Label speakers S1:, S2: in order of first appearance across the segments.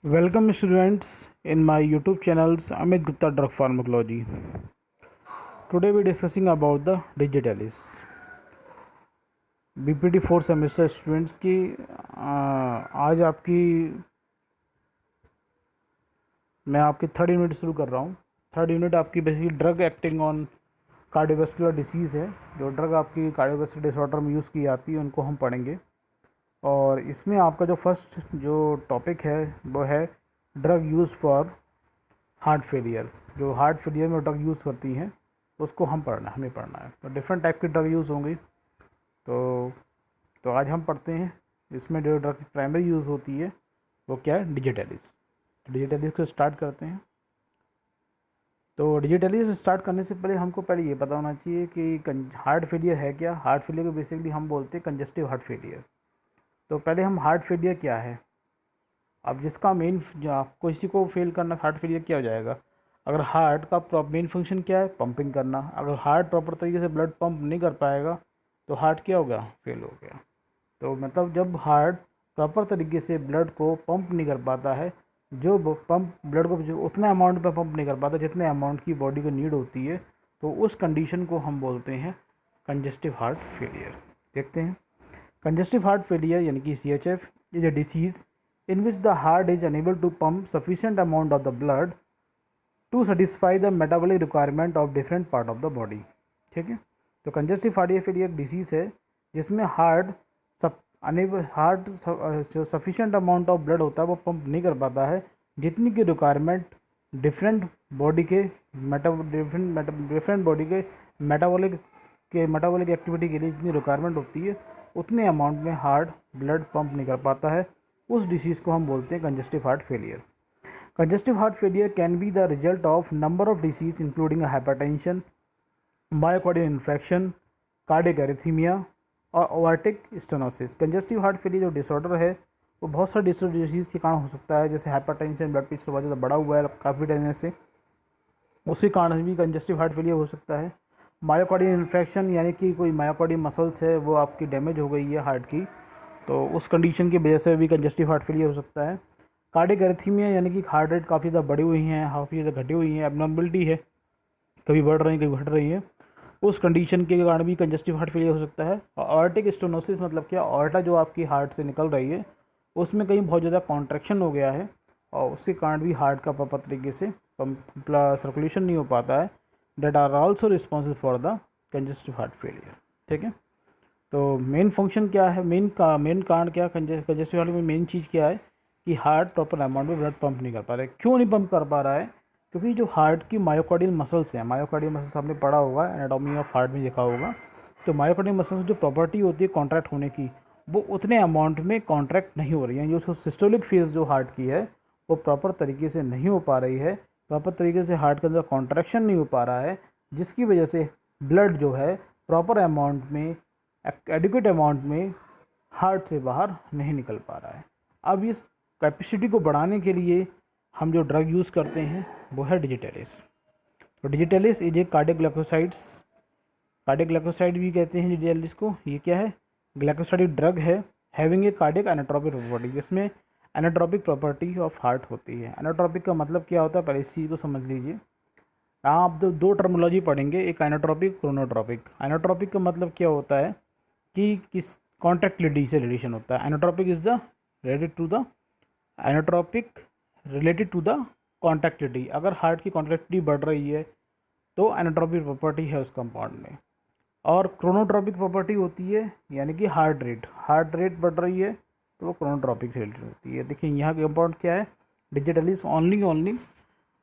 S1: Welcome students in my YouTube channels Amit Gupta Drug Pharmacology. Today we discussing about the digitalis. BPT 4 semester students की आज मैं आपकी third unit शुरू कर रहा हूँ। थर्ड यूनिट आपकी basically drug acting on cardiovascular disease है। जो ड्रग आपकी कार्डियोवास्कुलर डिसऑर्डर में यूज़ की जाती है उनको हम पढ़ेंगे। और इसमें आपका जो फर्स्ट जो टॉपिक है वो है drug use for heart failure. जो हार्ट फेलियर में ड्रग यूज़ करती हैं उसको हमें पढ़ना है। तो डिफरेंट टाइप की ड्रग यूज़ होंगी। तो आज हम पढ़ते हैं इसमें जो ड्रग प्राइमरी यूज़ होती है वो क्या है, डिजिटलिस। डिजिटलिस को स्टार्ट करते हैं। तो डिजिटलिस स्टार्ट करने से पहले हमको पहले ये पता होना चाहिए कि हार्ट फेलियर है क्या। हार्ट फेलियर को बेसिकली हम बोलते हैं कंजस्टिव हार्ट फेलियर। तो पहले हम हार्ट फेलियर क्या है, अब जिसका मेन किसी को फेल करना हार्ट फेलियर क्या हो जाएगा। अगर हार्ट का मेन फंक्शन क्या है, पंपिंग करना, अगर हार्ट प्रॉपर तरीके से ब्लड पंप नहीं कर पाएगा तो हार्ट क्या हो गया, फेल हो गया। तो मतलब जब हार्ट प्रॉपर तरीके से ब्लड को पंप नहीं कर पाता है, जो पंप ब्लड को जो उतने अमाउंट पे पंप नहीं कर पाता जितने अमाउंट की बॉडी को नीड होती है, तो उस कंडीशन को हम बोलते हैं कंजस्टिव हार्ट फेलियर। देखते हैं। कंजस्टिव हार्ट फेलियर यानी कि CHF is a disease in which the heart is unable to pump sufficient amount of the blood to satisfy the metabolic requirement of different part of the body। ठीक है। तो congestive heart failure disease है जिसमें heart जो sufficient amount of blood होता है वो pump नहीं कर पाता है जितनी की रिक्वायरमेंट डिफरेंट बॉडी के डिफरेंट बॉडी के मेटाबॉलिक एक्टिविटी के लिए जितनी रिक्वायरमेंट होती है उतने अमाउंट में हार्ट ब्लड पंप नहीं कर पाता है। उस डिसीज़ को हम बोलते हैं congestive heart failure. Congestive heart failure can be the result of number of disease including hypertension, myocardial infection, cardiac arrhythmia और aortic stenosis. Congestive heart failure जो डिसऑर्डर है वो बहुत सारे डिसीज़ के कारण हो सकता है, जैसे हाइपरटेंशन, ब्लड प्रेशर बहुत ज़्यादा बढ़ा हुआ है काफ़ी टाइम से, उसी कारण भी कंजस्टिव हार्ट फेलियर हो सकता है। मायोकार्डियल इन्फेक्शन यानी कि कोई मायोकार्डियल मसल्स है वो आपकी डैमेज हो गई है हार्ट की, तो उस कंडीशन की वजह से भी कंजस्टिव हार्ट फेलियर हो सकता है। कार्डियक एरिथीमिया यानी कि हार्ट रेट काफ़ी ज़्यादा बढ़ी हुई हैं, काफ़ी ज़्यादा घटी हुई हैं, एबनॉर्मलिटी है, कभी बढ़ रही है कभी घट रही है, उस कंडीशन के कारण भी कंजस्टिव हार्ट फेलियर हो सकता है। और ऑर्टिक स्टेनोसिस मतलब क्या, ऑर्टा जो आपकी हार्ट से निकल रही है उसमें कहीं बहुत ज़्यादा कॉन्ट्रैक्शन हो गया है और उसके कारण भी हार्ट का प्रॉपर तरीके से सर्कुलेशन नहीं हो पाता है। That are also responsible for the congestive heart failure. ठीक है। तो मेन फंक्शन क्या है, मेन कारण क्या, कंजस्टिव हार्ट में मेन चीज़ क्या है कि हार्ट प्रॉपर अमाउंट में ब्लड पंप नहीं कर पा रहा है। क्यों नहीं पंप कर पा रहा है, क्योंकि जो हार्ट की मायोकार्डियल मसल्स हैं, मायोकार्डियल मसल्स आपने पढ़ा होगा, एनाटॉमी ऑफ हार्ट में देखा होगा, तो मायोकार्डियल मसल्स जो प्रॉपर्टी होती है कॉन्ट्रैक्ट होने की, वो उतने अमाउंट में कॉन्ट्रैक्ट नहीं हो रही है। जो सिस्टोलिक फेज जो हार्ट की है वो प्रॉपर तरीके से नहीं हो पा रही है, प्रॉपर तरीके से हार्ट के अंदर कॉन्ट्रैक्शन नहीं हो पा रहा है, जिसकी वजह से ब्लड जो है प्रॉपर अमाउंट में, एडिक्वेट अमाउंट में हार्ट से बाहर नहीं निकल पा रहा है। अब इस कैपेसिटी को बढ़ाने के लिए हम जो ड्रग यूज़ करते हैं वो है डिजिटलिस। तो digitalis is a cardiac glycoside भी कहते हैं डिजिटलिस को। ये क्या है, ग्लाइकोसाइडिक ड्रग है, हैविंग ए कार्डियक एनाट्रोपिक प्रॉपर्टी, जिसमें एनाट्रोपिक प्रॉपर्टी ऑफ हार्ट होती है। एनाट्रोपिक का मतलब क्या होता है, पहले इस चीज़ को समझ लीजिए। आप दो टर्मिनोलॉजी पढ़ेंगे, एक एनाट्रोपिक, क्रोनोट्रोपिक। एनाट्रोपिक का मतलब क्या होता है कि किस कॉन्ट्रैक्टिलिटी से रिलेशन होता है। Inotropic is the related to the inotropic related to the contractility. अगर हार्ट की कॉन्ट्रैक्टिलिटी बढ़ रही है तो एनाट्रोपिक प्रॉपर्टी है उस कंपाउंड में। और क्रोनोट्रोपिक प्रॉपर्टी होती है यानी कि हार्ट रेट बढ़ रही है तो वो क्रोनोट्रोपिक से रिलेटेड होती है। देखिए यहाँ के कंपाउंड क्या है, डिजिटलिस ओनली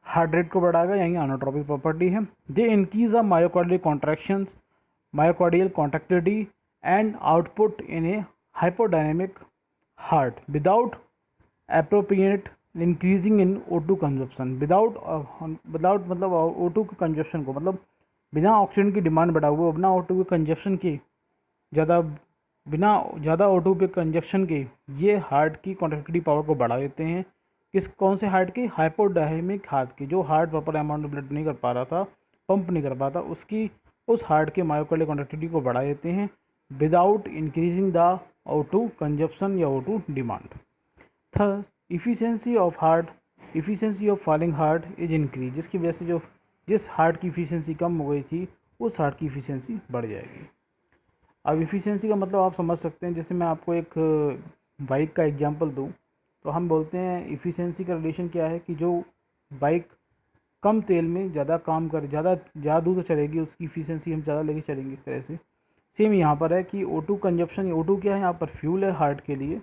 S1: हार्ट रेट को बढ़ाएगा, यानी एनाट्रोपिक प्रॉपर्टी है। They increase the myocardial contractions, myocardial contractility and output in a hypodynamic heart without appropriate increasing in O2 consumption। Without मतलब O2 के कंजप्शन को, मतलब बिना ऑक्सीजन की डिमांड बढ़ा हुआ, बिना O2 के कंजप्शन के बिना ज़्यादा O2 के कंजप्शन के ये हार्ट की कॉन्ट्रैक्टिलिटी पावर को बढ़ा देते हैं। कौन से हार्ट की, हाइपोडायनेमिक हार्ट की, जो heart proper amount of blood नहीं कर पा रहा था, पंप नहीं कर पाता, उस हार्ट के मायोकार्डियल कॉन्ट्रैक्टिलिटी को बढ़ा देते हैं without increasing the O2 consumption या O2 demand. Efficiency of falling heart is increase, जिसकी वजह से जिस हार्ट की इफ़िशेंसी कम हो गई थी उस हार्ट की इफ़िशेंसी बढ़ जाएगी। अब इफ़िशेंसी का मतलब आप समझ सकते हैं, जैसे मैं आपको एक बाइक का एग्जांपल दूं तो हम बोलते हैं इफ़िशेंसी का रिलेशन क्या है कि जो बाइक कम तेल में ज़्यादा काम कर ज़्यादा दूर चलेगी उसकी इफ़िशेंसी हम ज़्यादा लेके चलेंगे। इस तरह से सेम यहाँ पर है कि O2 कंजप्शन, O2 क्या है यहाँ पर फ्यूल है हार्ट के लिए,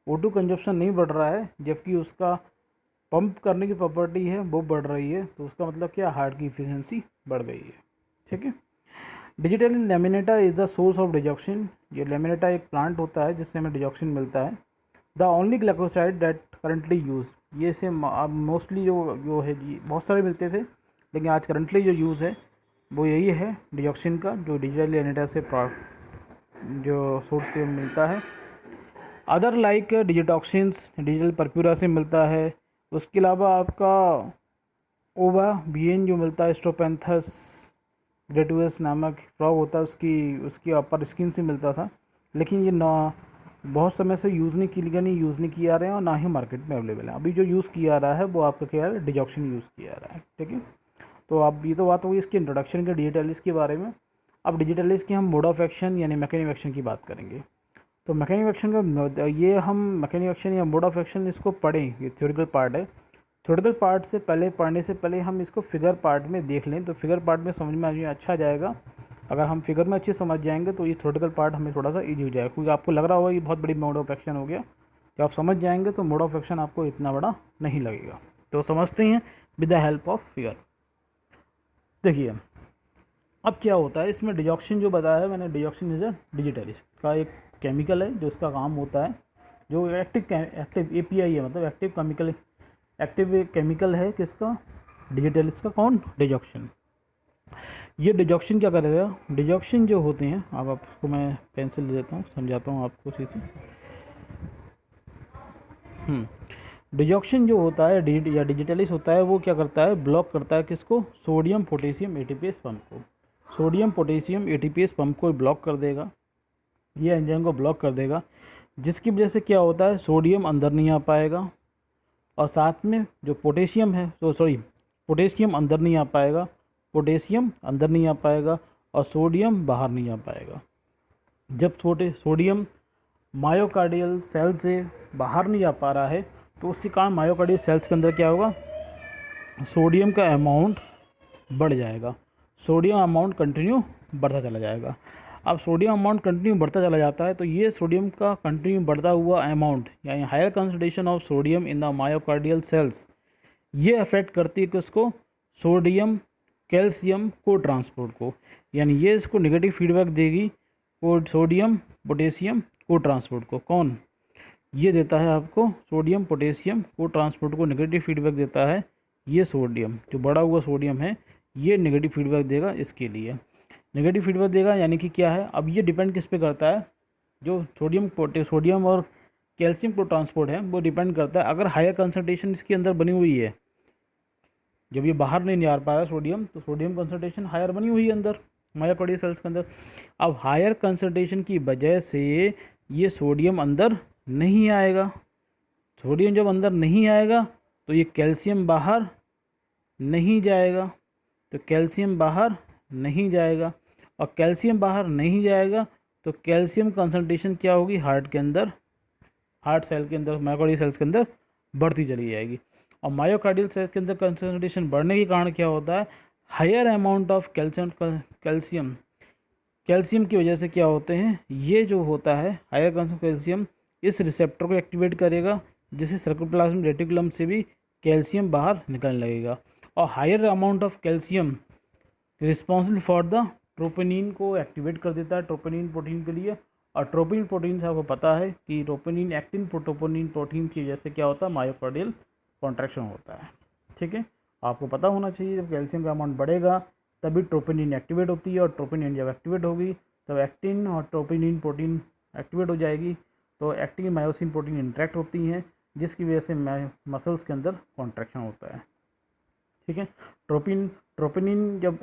S1: O2 कंजप्शन नहीं बढ़ रहा है जबकि उसका पंप करने की प्रॉपर्टी है वो बढ़ रही है, तो उसका मतलब क्या, हार्ट की इफ़िशेंसी बढ़ गई है। ठीक है। Digital laminata is the source of digoxin. ये लैमिनेटा एक प्लांट होता है जिससे हमें डिजॉक्सिन मिलता है। The only glycoside that currently use, ये से अब मोस्टली जो है जी बहुत सारे मिलते थे लेकिन आज करंटली जो यूज़ है वो यही है डिजॉक्सिन का, जो डिजिटल लैमिनेटा से जो सोर्स से मिलता है। अदर लाइक डिजिटॉक्सिन्स डिजिटल परप्यूरा से मिलता है। उसके अलावा आपका ओवा बीएन जो मिलता है स्ट्रोपेंथस ग्रेटुअस नामक फ्रॉग होता है, उसकी अपर स्किन से मिलता था, लेकिन ये ना बहुत समय से यूज़ नहीं किया रहे हैं और ना ही मार्केट में अवेलेबल है। अभी जो यूज़ किया जा रहा है वो आपका क्या है, डिजॉक्सिन यूज़ किया जा रहा है। ठीक है। तो अब ये तो बात होगी इसके इंट्रोडक्शन के डिजिटलिस के बारे में। अब डिजिटलिस की हम मोड ऑफ एक्शन यानी मैकेनिज्म एक्शन की बात करेंगे। तो मैकेनिज्म एक्शन का ये हम मैकेनिज्म एक्शन या मोड ऑफ एक्शन इसको पढ़ें, ये थ्योरेटिकल पार्ट है। थ्योरेटिकल पार्ट से पढ़ने से पहले हम इसको फिगर पार्ट में देख लें तो फिगर पार्ट में समझ में अच्छा जाएगा। अगर हम फिगर में अच्छे समझ जाएंगे तो ये थ्योरेटिकल पार्ट हमें थोड़ा सा ईजी हो जाएगा, क्योंकि आपको लग रहा होगा ये बहुत बड़ी मोड ऑफ एक्शन हो गया। जब आप समझ जाएंगे तो मोड ऑफ एक्शन आपको इतना बड़ा नहीं लगेगा। तो समझते हैं with the help of figure. देखिए अब क्या होता है इसमें, डिजॉक्सिन जो बताया है मैंने, डिजॉक्सिन इज अ डिजिटलिस का एक केमिकल है जो इसका काम होता है, जो एक्टिव एपीआई है, मतलब एक्टिव केमिकल है किसका, डिजिटलिस का। कौन, डिजॉक्सिन। ये डिजॉक्सिन क्या करेगा, डिजॉक्सिन जो होते हैं, अब आपको मैं पेंसिल ले लेता हूँ समझाता हूँ आपको उसी से। डिजॉक्सिन जो होता है या डिजिटलिस होता है वो क्या करता है, ब्लॉक करता है किसको, सोडियम पोटेशियम एटीपीएस पंप को। सोडियम पोटेशियम एटीपीएस पंप को ब्लॉक कर देगा, ये एंजाइम को ब्लॉक कर देगा, जिसकी वजह से क्या होता है, सोडियम अंदर नहीं आ पाएगा और साथ में जो पोटेशियम है पोटेशियम अंदर नहीं आ पाएगा, पोटेशियम अंदर नहीं आ पाएगा और सोडियम बाहर नहीं आ पाएगा। जब सोडियम मायोकार्डियल सेल से बाहर नहीं आ पा रहा है तो उसके कारण मायोकार्डियल सेल्स के अंदर क्या होगा, सोडियम का अमाउंट बढ़ जाएगा, सोडियम अमाउंट कंटिन्यू बढ़ता चला जाएगा। अब सोडियम अमाउंट कंटिन्यू बढ़ता चला जाता है तो ये सोडियम का कंटिन्यू बढ़ता हुआ अमाउंट यानी higher concentration of sodium in the myocardial cells, ये अफेक्ट करती है किसको, सोडियम कैल्शियम को ट्रांसपोर्ट को, यानी ये इसको नेगेटिव फीडबैक देगी को सोडियम पोटेशियम को ट्रांसपोर्ट को। कौन, ये देता है आपको सोडियम पोटेशियम को ट्रांसपोर्ट को नेगेटिव फीडबैक देता है, ये सोडियम जो बड़ा हुआ सोडियम है ये नेगेटिव फीडबैक देगा, इसके लिए नेगेटिव फीडबैक देगा। यानी कि क्या है, अब ये डिपेंड किस पे करता है, जो सोडियम और कैल्शियम को ट्रांसपोर्ट है वो डिपेंड करता है, अगर हायर कंसनट्रेशन इसके अंदर बनी हुई है, जब ये बाहर नहीं आ पा रहा है सोडियम तो सोडियम कंसनट्रेशन हायर बनी हुई है अंदर मायोकार्डियल सेल्स के अंदर। अब हायर कंसनट्रेशन की वजह से ये सोडियम अंदर नहीं आएगा, सोडियम जब अंदर नहीं आएगा तो ये कैल्शियम बाहर नहीं जाएगा, तो कैल्शियम बाहर नहीं जाएगा और कैल्शियम बाहर नहीं जाएगा तो कैल्शियम कंसनट्रेशन क्या होगी, हार्ट के अंदर, हार्ट सेल के अंदर, मायोकार्डियल सेल्स के अंदर बढ़ती चली जाएगी। और मायोकार्डियल सेल्स के अंदर कंसनट्रेशन बढ़ने के कारण क्या होता है, हायर अमाउंट ऑफ कैल्शियम की वजह से क्या होते हैं, ये जो होता है हायर कंसंट्रेशन कैल्शियम इस रिसेप्टर को एक्टिवेट करेगा, जिससे सर्कुलोप्लाज्मिक रेटिकुलम से भी कैल्शियम बाहर निकलने लगेगा। और higher amount of calcium responsible for the troponin को एक्टिवेट कर देता है, ट्रोपोनिन प्रोटीन के लिए। और ट्रोपोनिन प्रोटीन से आपको पता है कि ट्रोपोनिन एक्टिन ट्रोपोनिन प्रोटीन की वजह से क्या होता है, मायोकार्डियल कॉन्ट्रैक्शन होता है। ठीक है, आपको पता होना चाहिए जब कैल्शियम का अमाउंट बढ़ेगा तभी ट्रोपोनिन एक्टिवेट होती है और ट्रोपोनिन जब एक्टिवेट होगी तब एक्टिन और ट्रोपोनिन प्रोटीन एक्टिवेट हो जाएगी, तो एक्टिन मायोसिन प्रोटीन इंटरेक्ट होती हैं जिसकी वजह से मसल्स के अंदर कॉन्ट्रैक्शन होता है। ठीक है, ट्रोपोनिन जब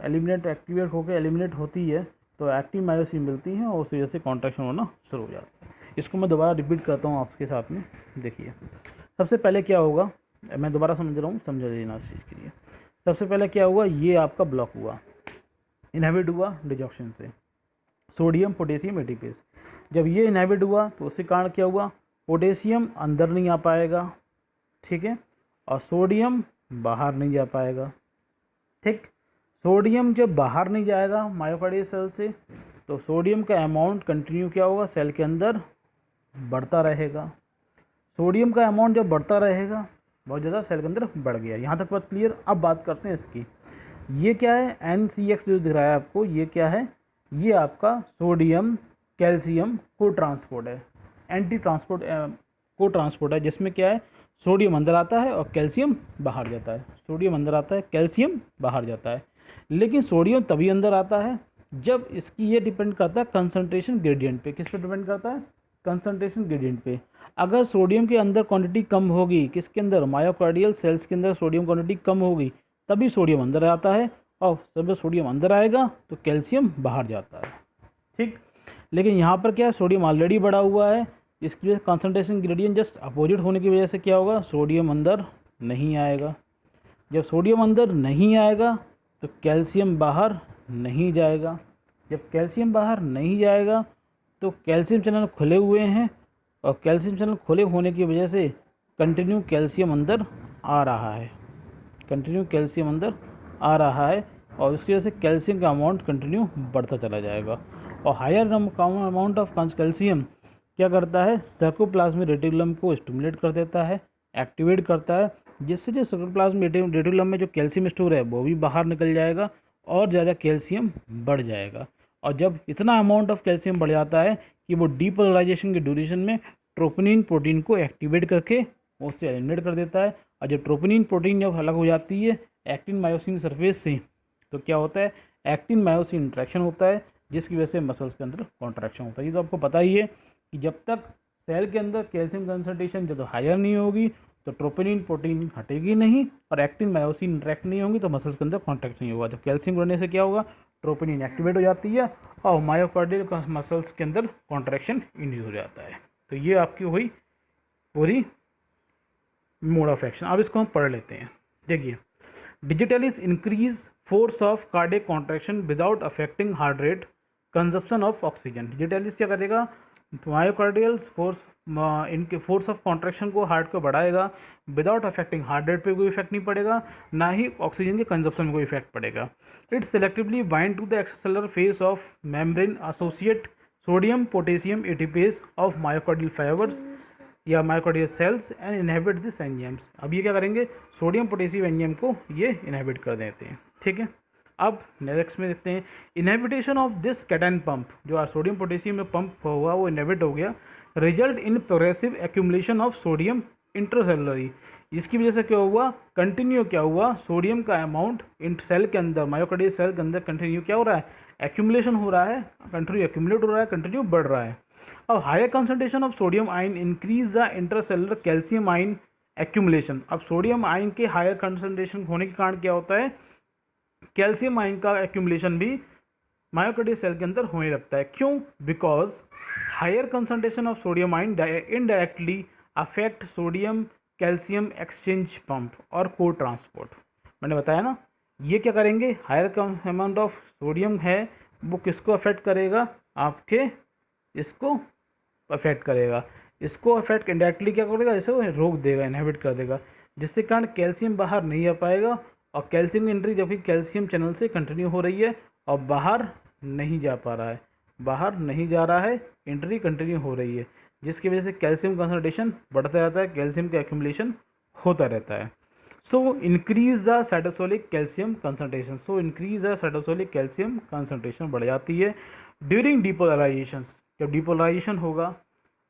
S1: एक्टिवेट होकर एलिमिनेट होती है तो एक्टिन मायोसिन मिलती हैं और उस वजह से कॉन्ट्रैक्शन होना शुरू हो जाता है। इसको मैं दोबारा रिपीट करता हूँ आपके साथ में, देखिए सबसे पहले क्या होगा, मैं दोबारा समझ रहा हूँ, समझ लेना इस चीज़ के लिए। सबसे पहले क्या हुआ, ये आपका ब्लॉक हुआ, इनहिबिट हुआ डिजॉक्शन से, सोडियम पोटेशियम एटीपेज। जब ये इनहिबिट हुआ तो उसके कारण क्या हुआ, पोटेशियम अंदर नहीं आ पाएगा, ठीक है, और सोडियम बाहर नहीं जा पाएगा। ठीक, सोडियम जब बाहर नहीं जाएगा मायोकार्डियल सेल से, तो सोडियम का अमाउंट कंटिन्यू क्या होगा, सेल के अंदर बढ़ता रहेगा। सोडियम का अमाउंट जब बढ़ता रहेगा, बहुत ज़्यादा सेल के अंदर बढ़ गया। यहाँ तक बात क्लियर। अब बात करते हैं इसकी, ये क्या है, NCX जो दिख रहा है आपको, ये क्या है, ये आपका सोडियम कैल्शियम को ट्रांसपोर्ट है, एंटी ट्रांसपोर्ट को ट्रांसपोर्ट है, जिसमें क्या है, सोडियम अंदर आता है और कैल्शियम बाहर जाता है। सोडियम अंदर आता है, कैल्शियम बाहर जाता है। लेकिन सोडियम तभी अंदर आता है जब इसकी, ये डिपेंड करता है कंसंट्रेशन ग्रेडियंट पे। किस पे डिपेंड करता है, कंसंट्रेशन ग्रेडियंट पे। अगर सोडियम के अंदर क्वांटिटी कम होगी, किसके अंदर, मायोकार्डियल सेल्स के अंदर सोडियम क्वांटिटी कम होगी, तभी सोडियम अंदर आता है, और जब सोडियम अंदर आएगा तो कैल्शियम बाहर जाता है। ठीक, लेकिन यहाँ पर क्या है, सोडियम ऑलरेडी बढ़ा हुआ है, इसकी वजह से कंसंट्रेशन ग्रेडियंट जस्ट अपोजिट होने की वजह से क्या होगा, सोडियम अंदर नहीं आएगा। जब सोडियम अंदर नहीं आएगा तो कैल्शियम बाहर नहीं जाएगा। जब कैल्शियम बाहर नहीं जाएगा तो कैल्शियम चैनल खुले हुए हैं, और कैल्शियम चैनल खुले होने की वजह से कंटिन्यू कैल्शियम अंदर आ रहा है, कंटिन्यू कैल्शियम अंदर आ रहा है, और उसकी वजह से कैल्शियम का अमाउंट कंटिन्यू बढ़ता चला जाएगा। और हायर अमाउंट ऑफ कैल्शियम क्या करता है, साइटोप्लाज्मिक रेटिकुलम को स्टिमुलेट कर देता है, एक्टिवेट करता है, जिससे जो साइटोप्लाज्मिक रेटिकुलम में जो कैल्शियम स्टोर है वो भी बाहर निकल जाएगा और ज़्यादा कैल्शियम बढ़ जाएगा। और जब इतना अमाउंट ऑफ कैल्शियम बढ़ जाता है कि वो डीपोलराइजेशन के ड्यूरेशन में ट्रोपोनिन प्रोटीन को एक्टिवेट करके उससे एलिमिनेट कर देता है। और जब ट्रोपोनिन प्रोटीन जब अलग हो जाती है एक्टिन मायोसिन सरफेस से, तो क्या होता है, एक्टिन मायोसिन इंट्रैक्शन होता है, जिसकी वजह से मसल्स के अंदर कॉन्ट्रैक्शन होता है। ये तो आपको पता ही है कि जब तक सेल के अंदर कैल्शियम कंसनट्रेशन जब हायर नहीं होगी तो ट्रोपोनिन प्रोटीन हटेगी नहीं, और एक्टिन मायोसिन इंट्रैक्ट नहीं होंगी तो मसल्स के अंदर कॉन्ट्रैक्ट नहीं होगा। जब कैल्शियम बढ़ने से क्या होगा, ट्रोपोनिन एक्टिवेट हो जाती है और मायोकार्डियल मसल्स के अंदर कॉन्ट्रैक्शन इंड्यूस हो जाता है। तो ये आपकी हुई पूरी मोड ऑफ एक्शन। अब इसको हम पढ़ लेते हैं। देखिए, digitalis increase force of cardiac contraction without affecting heart rate, consumption of oxygen. Digitalis क्या करेगा, मायोकार्डियल फोर्स, इनके फोर्स ऑफ कॉन्ट्रैक्शन को, हार्ट को बढ़ाएगा, विदाउट अफेक्टिंग हार्ट रेट पे कोई इफेक्ट नहीं पड़ेगा, ना ही ऑक्सीजन के कंजप्शन में कोई इफेक्ट पड़ेगा। It selectively bind to the extracellular face of membrane associate sodium potassium ATPase of myocardial fibres या myocardial cells and inhibit this enzymes. अब ये क्या करेंगे, सोडियम पोटेशियम एंजाइम को ये इनहिबिट कर देते हैं। ठीक है, अब नेक्स्ट में देखते हैं, inhibition of this cation pump, जो सोडियम पोटेशियम में पंप हुआ वो इनहिबिट हो गया, result in progressive accumulation of sodium intracellularly. इसकी वजह से क्या हुआ, कंटिन्यू क्या हुआ, सोडियम का अमाउंट इन सेल के अंदर, मायोकार्डियल सेल के अंदर कंटिन्यू क्या हो रहा है, एक्यूमुलेशन हो रहा है, कंटिन्यू एक्यूमुलेट हो रहा है, कंटिन्यू बढ़ रहा है। अब higher concentration of sodium ion increase the intracellular calcium ion accumulation. अब सोडियम आयन के हायर कंसंट्रेशन होने के कारण क्या होता है, कैल्शियम आयन का एक्यूमुलेशन भी मायोकार्डियल सेल के अंदर होने लगता है। क्यों, because higher concentration of sodium ion indirectly affect sodium calcium exchange pump और को ट्रांसपोर्ट। मैंने बताया ना, ये क्या करेंगे, हायर अमाउंट ऑफ सोडियम है वो किसको अफेक्ट करेगा, आपके इसको अफेक्ट करेगा, इसको अफेक्ट इनडायरेक्टली क्या करेगा, इसे रोक देगा, इनहिबिट कर देगा, जिसके कारण कैल्शियम बाहर नहीं आ पाएगा, और कैल्शियम की एंट्री जबकि कैल्शियम चैनल से कंटिन्यू हो रही है और बाहर नहीं जा पा रहा है, बाहर नहीं जा रहा है, एंट्री कंटिन्यू हो रही है, जिसकी वजह से कैल्शियम कंसंट्रेशन बढ़ता रहता है, कैल्शियम का एक्यूमुलेशन होता रहता है। So increase the cytosolic calcium concentration, so increase the cytosolic calcium concentration बढ़ जाती है ड्यूरिंग डीपोलराइजेशन। जब डीपोलराइजेशन होगा,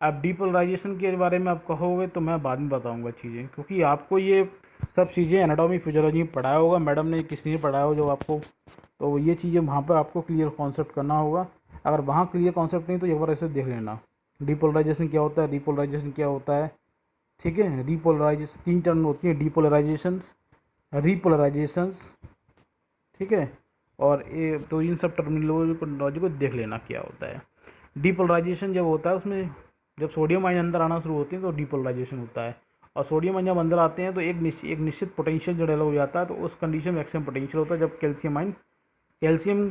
S1: अब डीपोलराइजेशन के बारे में आप कहोगे तो मैं बाद में बताऊंगा चीज़ें, क्योंकि आपको ये सब चीज़ें एनाटॉमी फिजियोलॉजी में पढ़ाया होगा, मैडम ने किसी ने पढ़ाया हो जो आपको, तो ये चीज़ें वहाँ पर आपको क्लियर कॉन्सेप्ट करना होगा। अगर वहाँ क्लियर कॉन्सेप्ट नहीं तो एक बार ऐसे देख लेना, डीपोलराइजेशन क्या होता है, रिपोलराइजेशन क्या होता है। ठीक है, रिपोलराइजेशन 3 टर्म होती है, डीपोलराइजेशंस, रिपोलराइजेशंस, ठीक है, और ये तो इन सब टर्मिनोलॉजी को देख लेना क्या होता है। डीपोलराइजेशन जब होता है उसमें जब सोडियम आयन अंदर आना शुरू होती है तो डीपोलराइजेशन होता है, और सोडियम जब अंदर आते हैं तो एक निश्चित पोटेंशियल जो डेवलप हो जाता है, तो उस कंडीशन में मैक्सिमम पोटेंशियल होता है जब कैल्शियम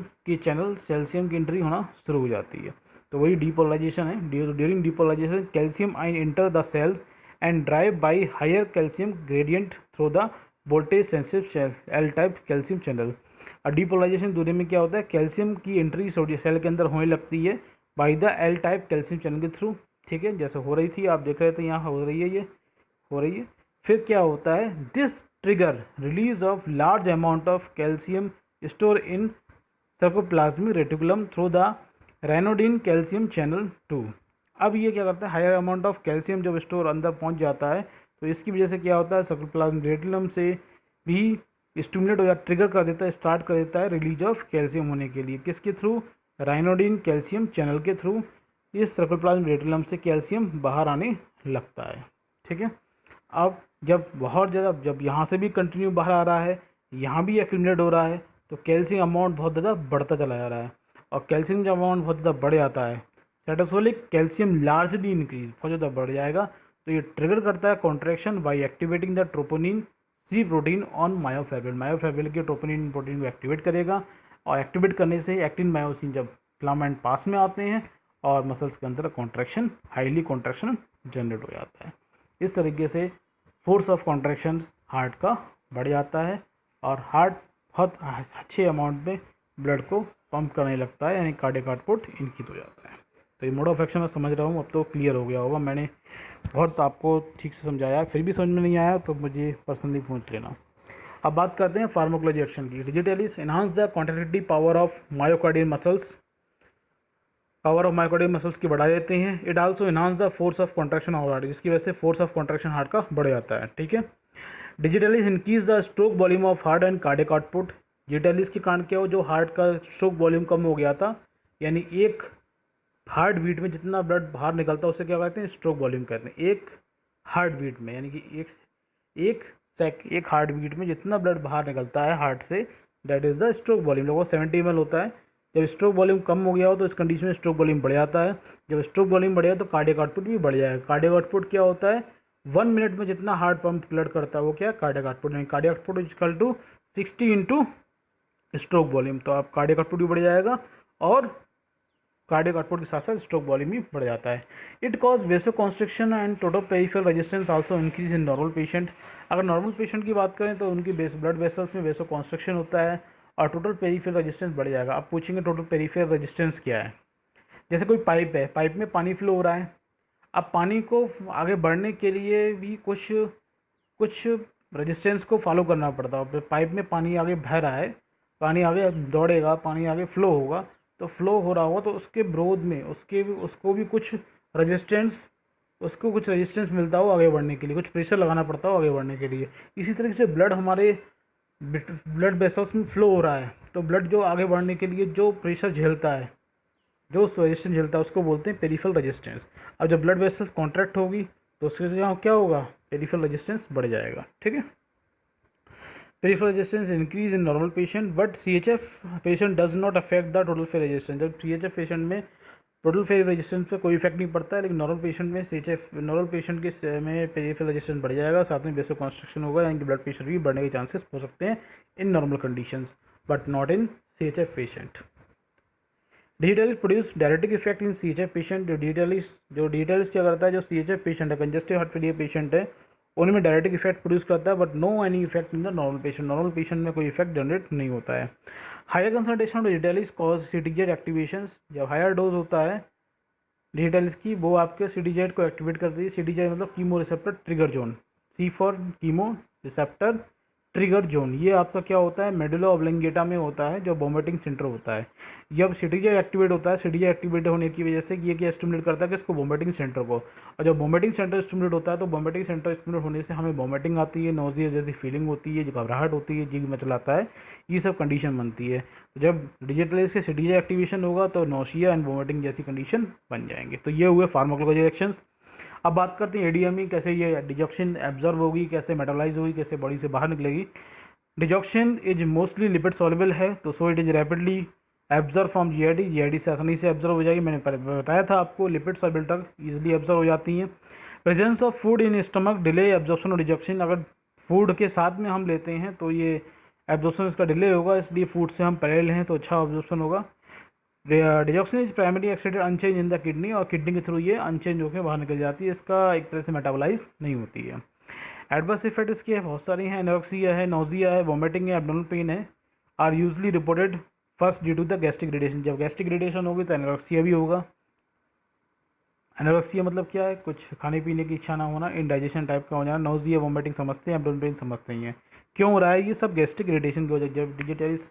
S1: की एंट्री होना शुरू हो जाती है। तो वही डीपोलराइजेशन है। During depolarization calcium ion enter the cells and drive by higher calcium gradient through the voltage sensitive L type calcium channel. और डीपोलराइजेशन दूरी में क्या होता है, कैल्शियम की एंट्री सोडियम सेल के अंदर होने लगती है by the L type calcium channel के थ्रू। ठीक है, जैसे हो रही थी, आप देख रहे थे यहाँ हो रही है, ये हो रही है। फिर क्या होता है, this trigger release of large amount of calcium store in sarcoplasmic reticulum through the ryanodine calcium channel 2। अब ये क्या करता है, हायर अमाउंट ऑफ कैल्शियम जब स्टोर अंदर पहुंच जाता है तो इसकी वजह से क्या होता है, सर्कोप्लाज्मिक रेटिकुलम से भी स्टिमुलेट हो जाता, ट्रिगर कर देता है, स्टार्ट कर देता है रिलीज ऑफ कैल्शियम होने के लिए। किसके थ्रू, राइनोडिन कैल्शियम चैनल के थ्रू इस सर्कोप्लाज्मिक रेटिकुलम से कैल्शियम बाहर आने लगता है। ठीक है, अब जब बहुत ज़्यादा, जब यहाँ से भी कंटिन्यू बाहर आ रहा है, यहाँ भी एक्यूमुलेट हो रहा है, तो कैल्शियम अमाउंट बहुत ज़्यादा बढ़ता चला जा रहा है। और कैल्शियम का अमाउंट बहुत ज़्यादा बढ़ जाता है, साइटोसोलिक कैल्शियम लार्जली इंक्रीज, बहुत ज़्यादा बढ़ जाएगा। तो ये ट्रिगर करता है contraction by activating the troponin C protein on myofibril. Myofibril के ट्रोपोनिन प्रोटीन को एक्टिवेट करेगा, और एक्टिवेट करने से एक्टिन मायोसिन जब फिलामेंट पास में आते हैं और मसल्स के अंदर कॉन्ट्रैक्शन, हाईली कॉन्ट्रैक्शन जनरेट हो जाता है। इस तरीके से फोर्स ऑफ कॉन्ट्रैक्शन हार्ट का बढ़ जाता है और हार्ट बहुत अच्छे अमाउंट में ब्लड को पंप करने लगता है, यानी कार्डियक आउटपुट इंक्रीज हो जाता है। तो ये मोड ऑफ एक्शन मैं समझ रहा हूँ, अब तो क्लियर हो गया होगा। मैंने बहुत आपको ठीक से समझाया, फिर भी समझ में नहीं आया तो मुझे पर्सनली पूछ लेना। अब बात करते हैं फार्माकोलॉजी एक्शन की। Digitalis enhance the कॉन्ट्रैक्टिव power of myocardial muscles, power of myocardial muscles की बढ़ा देते हैं। It also enhance the force of contraction of heart, जिसकी वजह से फोर्स ऑफ कॉन्ट्रैक्शन हार्ट का बढ़ जाता है। ठीक है, digitalis increase the stroke volume of heart and cardiac output. Digitalis के कारण क्या हो, जो हार्ट का स्ट्रोक वॉल्यूम कम हो गया था, यानी एक हार्ट बीट में जितना ब्लड बाहर निकलता है उसे क्या कहते हैं, स्ट्रोक वॉल्यूम कहते हैं। एक हार्ट बीट में, यानी कि एक हार्ट बीट में जितना ब्लड बाहर निकलता है हार्ट से, that is the stroke volume. लगभग 70 ml होता है। जब स्ट्रोक वॉल्यूम कम हो गया हो तो इस कंडीशन में स्ट्रोक वॉल्यूम बढ़ जाता है। जब स्ट्रोक वॉल्यूम बढ़ेगा तो कार्डियक आउटपुट भी बढ़ जाएगा। कार्डियक आउटपुट क्या होता है, 1 मिनट में जितना हार्ट पंप ब्लड करता है वो क्या, कार्डियक आउटपुट। यानी cardiac output is equal to 60 into stroke volume. तो आप कार्डियक आउटपुट भी बढ़ जाएगा और कार्डियक आउटपुट के साथ साथ स्ट्रोक वॉल्यूम भी बढ़ जाता है। It cause वेसो constriction and total peripheral resistance also increase in normal patient. अगर नॉर्मल पेशेंट की बात करें तो उनकी ब्लड वेसल्स में वेसो कॉन्स्ट्रिक्शन होता है और टोटल पेरिफेरल रेजिस्टेंस बढ़ जाएगा। आप पूछेंगे टोटल पेरिफेरल रेजिस्टेंस क्या है। जैसे कोई पाइप है, पाइप में पानी फ्लो हो रहा है, अब पानी को आगे बढ़ने के लिए भी कुछ रेजिस्टेंस को फॉलो करना पड़ता है। पाइप में पानी आगे बह रहा है, पानी आगे दौड़ेगा, पानी आगे फ्लो होगा, तो फ्लो हो रहा होगा तो उसके विरोध में उसको कुछ रेजिस्टेंस मिलता हो आगे बढ़ने के लिए, कुछ प्रेशर लगाना पड़ता हो आगे बढ़ने के लिए। इसी तरीके से ब्लड हमारे ब्लड वेसल्स में फ्लो हो रहा है, तो ब्लड जो आगे बढ़ने के लिए जो प्रेशर झेलता है, जो रेजिस्टेंस झेलता है, उसको बोलते हैं पेरिफेरल रेजिस्टेंस। अब जब ब्लड वेसल्स कॉन्ट्रैक्ट होगी तो उसके क्या होगा, पेरिफेरल रेजिस्टेंस बढ़ जाएगा। ठीक है, peripheral resistance increase in normal patient but CHF patient does not affect the total fair resistance. जब सीएचएफ पेशेंट में टोटल फेयर रेजिस्टेंस पे कोई इफेक्ट नहीं पड़ता है, लेकिन नॉर्मल पेशेंट में नॉर्मल पेशेंट के में पेरिफेरल रेजिस्टेंस बढ़ जाएगा, साथ में वेसो कॉन्स्ट्रिक्शन होगा, यानी कि ब्लड प्रेशर भी बढ़ने के चांसेस हो सकते हैं in normal conditions but not in CHF patient. Digitalis produce diuretic effect in CHF patient. जो डिजिटलिस क्या करता है, जो सीएचएफ पेशेंट है, कंजेस्टिव हार्ट फेलियर पेशेंट है, उनमें डायरेक्टिक इफेक्ट प्रोड्यूस करता है but no any effect in the normal patient. Normal patient में कोई इफेक्ट जनरेट नहीं होता है। Higher concentration of digitalis cause CTZ activations. जब हायर डोज होता है डिजिटलिस की, वो आपके सीटीजेड को एक्टिवेट करती है। सीटीजेड मतलब chemo receptor trigger zone, C for chemo receptor trigger zone. ये आपका क्या होता है, मेडुला ऑब्लिंगेटा में होता है, जो वोमिटिंग सेंटर होता है। जब सीटीजेड एक्टिवेट होता है, सीटीजेड एक्टिवेट होने की वजह से ये क्या स्टिमुलेट करता है कि इसको वोमिटिंग सेंटर को, और जब वोमिटिंग सेंटर स्टिमुलेट होता है तो वोमिटिंग सेंटर स्टिमुलेट होने से हमें वोमिटिंग आती है, नोजिया जैसी फीलिंग होती है, घबराहट होती है, जीभ मचलाता है, ये सब कंडीशन बनती है। तो जब डिजिटलाइज के सीटीजेड एक्टिवेशन होगा तो नोशिया एंड वोमिटिंग जैसी कंडीशन बन जाएंगे। तो ये हुए फार्माकोलॉजी एक्शंस। अब बात करते हैं एडीएमई, कैसे ये डिजॉक्सिन एब्जॉर्ब होगी, कैसे मेटाबोलाइज होगी, कैसे बॉडी से बाहर निकलेगी। Digoxin is mostly lipid soluble है, तो so it is rapidly absorb from GID से आसानी से एब्जॉर्ब हो जाएगी। मैंने बताया था आपको, लिपिड सॉल्युबल तक ईजिली एब्जॉर्ब हो जाती हैं। Presence of food in stomach delay absorption और डिजेक्शन, अगर फूड के साथ में हम लेते हैं तो ये एब्जॉर्प्शन इसका डिले होगा, इसलिए फूड से हम पहले लें तो अच्छा एब्जॉर्प्शन होगा। Digoxin is primary extended unchanged in the kidney, और किडनी के थ्रू ये अनचेंज होकर बाहर निकल जाती है, इसका एक तरह से मेटाबोलाइज नहीं होती है। एडवर्स इफेक्ट इसके बहुत सारी हैं, एनोरेक्सिया है, नोजिया है, वॉमिटिंग है, एब्डोमिनल पेन है, are usually reported first due to the gastric irritation. जब गैस्ट्रिक इरिटेशन होगी तो एनोरेक्सिया भी होगा। एनोरेक्सिया मतलब क्या है, कुछ खाने पीने की इच्छा ना होना, इंडाइजेशन टाइप का हो जाना। नोजिया वॉमिटिंग समझते हैं, एब्डोमिनल पेन समझते ही हैं। क्यों हो रहा है ये सब, गैस्ट्रिक इरिटेशन की वजह। जब डिजिटलिस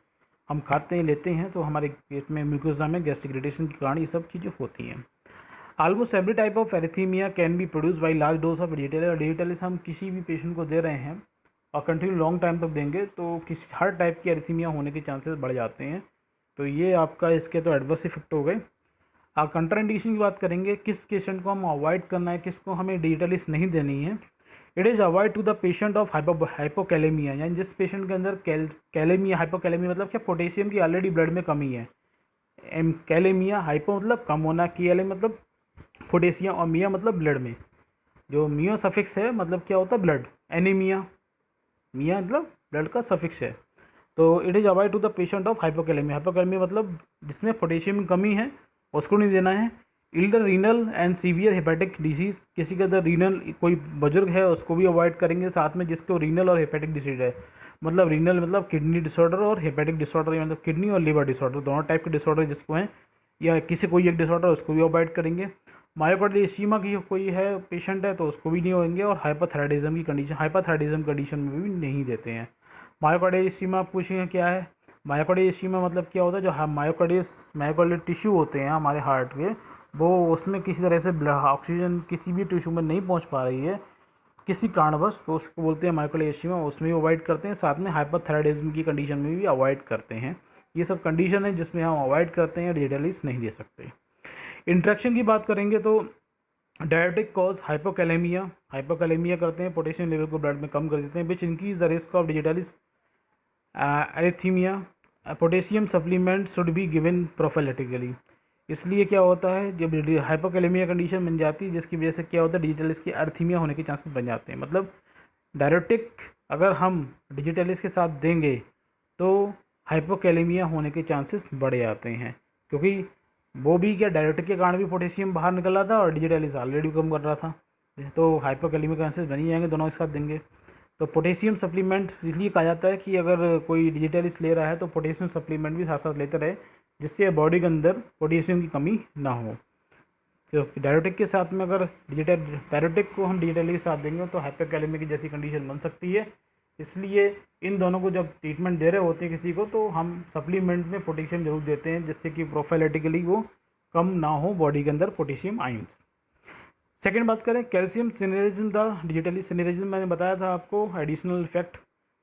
S1: हम खाते हैं लेते हैं तो हमारे पेट में म्यूकोसा में गैस्ट्रिक इरिटेशन के कारण ये सब चीज़ें होती हैं। Almost every type of arrhythmia can be produce by large dose of digital, और डिजिटलिस हम किसी भी पेशेंट को दे रहे हैं और कंटिन्यू लॉन्ग टाइम तक देंगे तो हर टाइप की एरिथीमिया होने के चांसेस बढ़ जाते हैं। तो ये आपका इसके तो एडवर्स इफेक्ट हो गए। आप कंट्राइंडिकेशन की बात करेंगे, किस पेशेंट को हम अवॉइड करना है, किसको हमें डिजिटलिस नहीं देनी है। It is avoid to the patient of hypokalemia, यानी जिस पेशेंट के अंदर कैलेमिया, हाइपोकैलेमिया मतलब क्या, पोटेशियम की ऑलरेडी ब्लड में कमी है। कैलेमिया, हाइपो मतलब कम होना, के मतलब पोटेशियम, और मिया मतलब ब्लड में जो मियो सफिक्स है मतलब क्या होता है, ब्लड। एनीमिया, मिया मतलब ब्लड का सफिक्स है। तो it is avoid to the patient of hypokalemia. Hypokalemia मतलब जिसमें पोटेशियम की कमी है उसको नहीं देना है। Elder renal and severe hepatic disease, किसी के अंदर रीनल कोई बुजुर्ग है उसको भी अवॉइड करेंगे, साथ में जिसको रीनल और हेपेटिक डिसीज है। मतलब रीनल मतलब किडनी डिसऑर्डर, और हेपेटिक डिसऑर्डर मतलब किडनी और लिवर डिसऑर्डर, दोनों टाइप के डिसऑर्डर जिसको हैं, या किसी कोई एक डिसऑर्डर उसको भी अवॉइड करेंगे। मायोकार्डियल इश्यमा की कोई है पेशेंट है तो उसको भी नहीं होंगे, और हाइपोथायराइडिज्म की कंडीशन, हाइपोथायराइडिज्म कंडीशन में भी नहीं देते हैं। मायोकार्डियल इश्यमा आप पूछेंगे क्या है, मायोकार्डियल इश्यमा मतलब क्या होता है, जो मायोकार्डियल टिश्यू होते हैं हमारे हार्ट के, वो उसमें किसी तरह से ऑक्सीजन किसी भी टिश्यू में नहीं पहुंच पा रही है किसी कारणवश, तो उसको बोलते हैं मायोकार्डियल इश्यमा, उसमें भी अवॉइड करते हैं। साथ में हाइपोथायराइडिज्म की कंडीशन में भी अवॉइड करते हैं। ये सब कंडीशन है जिसमें हम अवॉइड करते हैं, डिजिटलिस नहीं दे सकते। इंट्रैक्शन की बात करेंगे तो डायरेटिक कॉज हाइपोकैलेमिया, हाइपोकैलेमिया करते हैं, पोटेशियम लेवल को ब्लड में कम कर देते हैं, which increase the risk of digitalis arrhythmia. Potassium supplement should be given prophylactically. इसलिए क्या होता है, जब हाइपोकैलेमिया कंडीशन बन जाती है जिसकी वजह से क्या होता है, डिजिटलिस की अर्थीमिया होने के चांसेस बन जाते हैं। मतलब डायरेटिक अगर हम डिजिटलिस के साथ देंगे तो हाइपोकैलेमिया होने के चांसेस बढ़ जाते हैं, क्योंकि वो भी क्या, डायरेटिक के कारण भी पोटेशियम बाहर निकल रहा था और डिजिटलिस ऑलरेडी कम कर रहा था, तो हाइपोकैलेमिया के चांसेस बन ही जाएंगे दोनों एक साथ देंगे। तो पोटेशियम सप्लीमेंट इसलिए कहा जाता है कि अगर कोई डिजिटलिस ले रहा है तो पोटेशियम सप्लीमेंट भी साथ साथ लेते रहे, जिससे बॉडी के अंदर पोटेशियम की कमी ना हो। तो डायरेटिक के साथ में अगर डायरेटिक को हम डिजिटली के साथ देंगे तो हाइपोकैलेमिया की जैसी कंडीशन बन सकती है। इसलिए इन दोनों को जब ट्रीटमेंट दे रहे होते हैं किसी को, तो हम सप्लीमेंट में पोटेशियम जरूर देते हैं, जिससे कि प्रोफाइलेटिकली वो कम ना हो बॉडी के अंदर पोटेशियम आयंस। सेकेंड बात करें calcium synergism, the digitally synergism मैंने बताया था आपको एडिशनल इफेक्ट।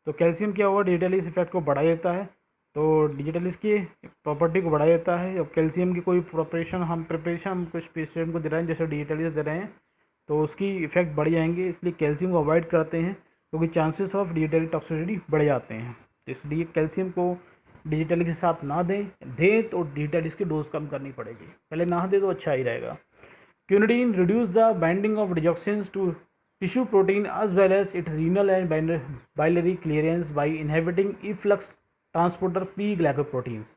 S1: तो कैल्शियम क्या हुआ, डिजिटलिस इफेक्ट को बढ़ा देता है, तो डिजिटलिस की प्रॉपर्टी को बढ़ा देता है। अब कैल्शियम की कोई प्रिपरेशन हम कुछ पेशेंट को दे रहे हैं जैसे डिजिटलिस दे रहे हैं तो उसकी इफेक्ट बढ़ जाएंगे, इसलिए कैल्शियम को अवॉइड करते हैं क्योंकि चांसेस ऑफ डिजिटल टॉक्सिसिटी बढ़ जाते हैं। तो इसलिए कैल्शियम को डिजिटलिस के साथ ना दें तो डिजिटलिस की डोज कम करनी पड़ेगी, पहले ना दे तो अच्छा ही रहेगा। Quinidine reduce the binding of digoxins to tissue protein as well as its renal and biliary clearance by inhibiting efflux transporter P-glycoproteins।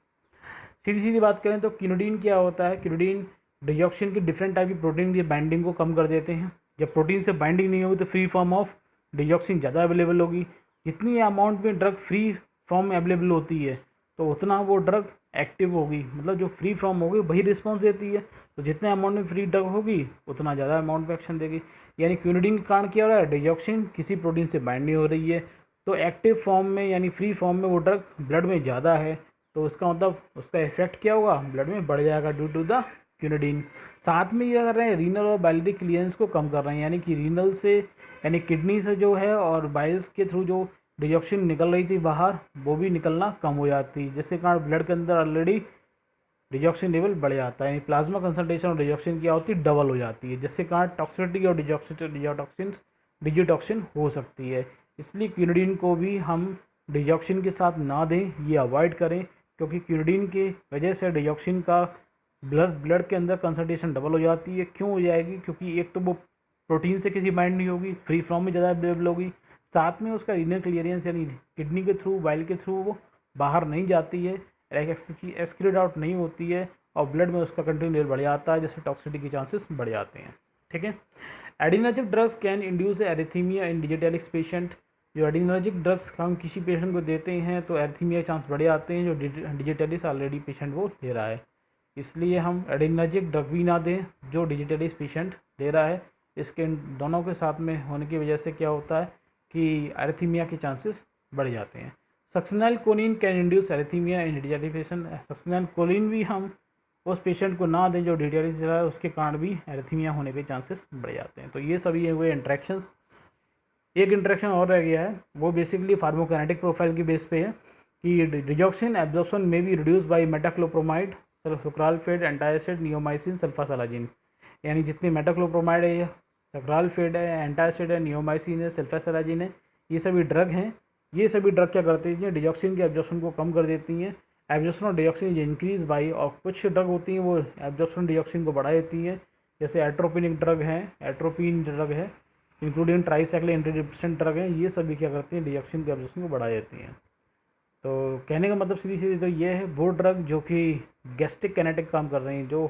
S1: सीधी सीधी बात करें तो क्यूनिडीन क्या होता है, क्यूनिडीन डिजॉक्सिन की डिफरेंट टाइप की प्रोटीन की बाइंडिंग को कम कर देते हैं। जब प्रोटीन से बाइंडिंग नहीं होगी तो फ्री फॉर्म ऑफ डिजॉक्सिन ज़्यादा अवेलेबल होगी। जितनी अमाउंट में ड्रग फ्री फॉर्म में अवेलेबल होती है तो उतना वो ड्रग एक्टिव होगी, मतलब जो फ्री फॉर्म होगी वही रिस्पॉन्स देती है। तो जितने अमाउंट में फ्री ड्रग होगी उतना ज़्यादा अमाउंट में एक्शन देगी। यानी क्यूनिडीन के कारण क्या हो रहा है, डिजॉक्सिन किसी प्रोटीन से बाइंड नहीं हो रही है तो एक्टिव फॉर्म में यानी फ्री फॉर्म में वो ड्रग ब्लड में ज़्यादा है, तो उसका मतलब उसका इफेक्ट क्या होगा, ब्लड में बढ़ जाएगा ड्यू टू द क्यूनिडीन। साथ में ये कर रहे हैं रीनल और बाइलरी क्लियरेंस को कम कर रहे हैं, यानी कि रीनल से यानी किडनी से जो है और बाइल्स के थ्रू जो डिजॉक्सिन निकल रही थी बाहर वो भी निकलना कम हो जाती है, जिसके कारण ब्लड के अंदर ऑलरेडी डिजॉक्सिन लेवल बढ़ जाता है। यानी प्लाज्मा कंसंट्रेशन और डिजॉक्सिन क्या होती है, डबल हो जाती है, जिसके कारण टॉक्सिसिटी और डिजिटॉक्सिन हो सकती है। इसलिए क्यूनिडीन को भी हम डिजॉक्सिन के साथ ना दें, ये अवॉइड करें, क्योंकि क्यूनिडीन की वजह से डिजॉक्सिन का ब्लड के अंदर कंसंट्रेशन डबल हो जाती है। क्यों हो जाएगी, क्योंकि एक तो वो प्रोटीन से किसी बाइंड नहीं होगी, फ्री फ्रॉम में ज़्यादा अवेलेबल होगी, साथ में उसका रीनल क्लियरेंस यानी किडनी के थ्रू, बाइल के थ्रू वो बाहर नहीं जाती है, एक्सक्रीट आउट नहीं होती है, और ब्लड में उसका कंटेंट लेवल बढ़ जाता है, जिससे टॉक्सिसिटी के चांसेस बढ़ जाते हैं। ठीक है। Adrenergic drugs can induce arrhythmia in digitalis patient. जो एडिनर्जिक ड्रग्स हम किसी पेशेंट को देते हैं तो एरिथीमिया के चांस बढ़ जाते हैं, जो डिजिटलिस ऑलरेडी पेशेंट वो ले रहा है। इसलिए हम एडिनर्जिक ड्रग भी ना दें जो डिजिटलिस पेशेंट ले रहा है। इसके दोनों के साथ में होने की वजह से क्या होता है कि एरिथीमिया के चांसेस बढ़ जाते हैं। Succinylcholine can induce arrhythmia in digitalis patient. Succinylcholine भी हम उस पेशेंट को ना दें जो डिजिटलिस ले रहा है, उसके कारण भी एरिथीमिया होने के चांसेस बढ़ जाते हैं। तो ये सभी हुए इंट्रैक्शंस। एक इंट्रैक्शन और रह गया है, वो बेसिकली फार्माकोकाइनेटिक प्रोफाइल की बेस पे है कि डिजॉक्सिन एब्जॉर्प्शन में be reduce by metoclopramide, sucralfate, antacid, neomycin, sulfasalazine. यानी जितने मेटाक्लोप्रोमाइड है, सुक्रालफेड है, एंटासिड है, नियोमाइसिन है, सल्फासालाजिन है, ये सभी ड्रग हैं। ये सभी ड्रग क्या करती हैं, डिजॉक्सिन के एब्जॉर्प्शन को कम कर देती हैं। Absorption of digoxin increase by, और कुछ ड्रग होती हैं वो एब्जॉर्प्शन डिजॉक्सिन को बढ़ा देती हैं, जैसे एट्रोपिनिक ड्रग है, एट्रोपिन ड्रग है, इंक्लूडिंग ट्राईसाइक्लिन एंटीडिप्रेसेंट ड्रग हैं। ये सभी क्या करती हैं, डिजॉक्सिन के एब्जॉर्प्शन को बढ़ा देती हैं। तो कहने का मतलब सीधी सीधी तो ये है, वो ड्रग जो कि गैस्ट्रिक कैनेटिक काम कर रही हैं, जो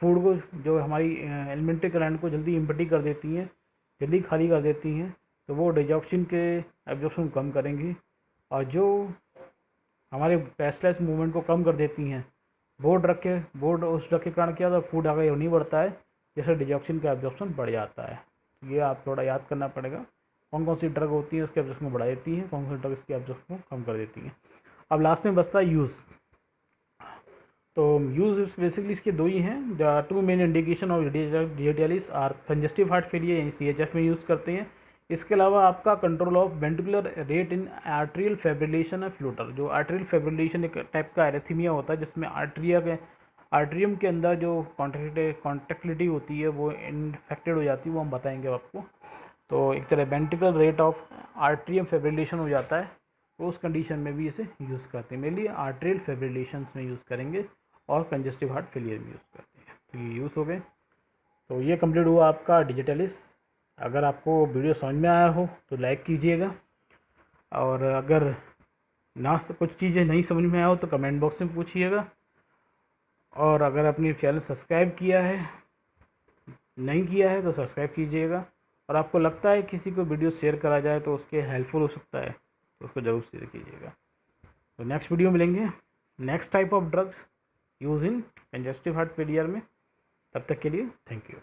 S1: फूड को, जो हमारी एलिमेंट्री ग्लैंड को जल्दी इम्पटी कर देती हैं, जल्दी खाली कर देती हैं, तो वो डिजॉक्सिन के एब्जॉर्प्शन को कम करेंगी। और जो हमारे रेस्टलेस मूवमेंट को कम कर देती हैं, वो उस ड्रग के कारण क्या होता है, फूड आगे नहीं बढ़ता है, जैसे डिजॉक्सिन का एब्जॉर्प्शन बढ़ जाता है। ये आप थोड़ा याद करना पड़ेगा, कौन कौन सी ड्रग होती है उसके एब्जॉर्प्शन को बढ़ा देती है, कौन कौन सी ड्रग इसके एब्जॉर्प्शन को कम कर देती हैं। अब लास्ट में बचता है यूज़। तो यूज़ बेसिकली इसके दो ही हैं। The two main indication of digitalis are congestive heart failure, यानी CHF में यूज़ करते हैं। इसके अलावा आपका control of ventricular rate in atrial fibrillation of flutter. जो आर्ट्रियल फेब्रिलेशन एक टाइप का एरेथीमिया होता है, जिसमें आर्ट्रियम के अंदर जो कॉन्ट्रैक्टिलिटी होती है वो इन्फेक्टेड हो जाती है, वो हम बताएंगे आपको। तो एक तरह ventricular rate of atrium fibrillation हो जाता है, तो उस कंडीशन में भी इसे यूज़ करते हैं। मेनली आर्ट्रियल फेब्रिलेशन में यूज़ करेंगे और कंजेस्टिव हार्ट फेलियर में यूज़ करते हैं। तो ये यूज़ हो गए। तो ये कंप्लीट हुआ आपका डिजिटलिस। अगर आपको वीडियो समझ में आया हो तो लाइक कीजिएगा, और अगर कुछ चीज़ें नहीं समझ में आया हो तो कमेंट बॉक्स में पूछिएगा। और अगर अपनी चैनल सब्सक्राइब किया है, नहीं किया है तो सब्सक्राइब कीजिएगा। और आपको लगता है किसी को वीडियो शेयर करा जाए तो उसके हेल्पफुल हो सकता है, तो उसको ज़रूर शेयर कीजिएगा। तो नेक्स्ट वीडियो मिलेंगे next type of drugs use in congestive heart failure में। तब तक के लिए थैंक यू।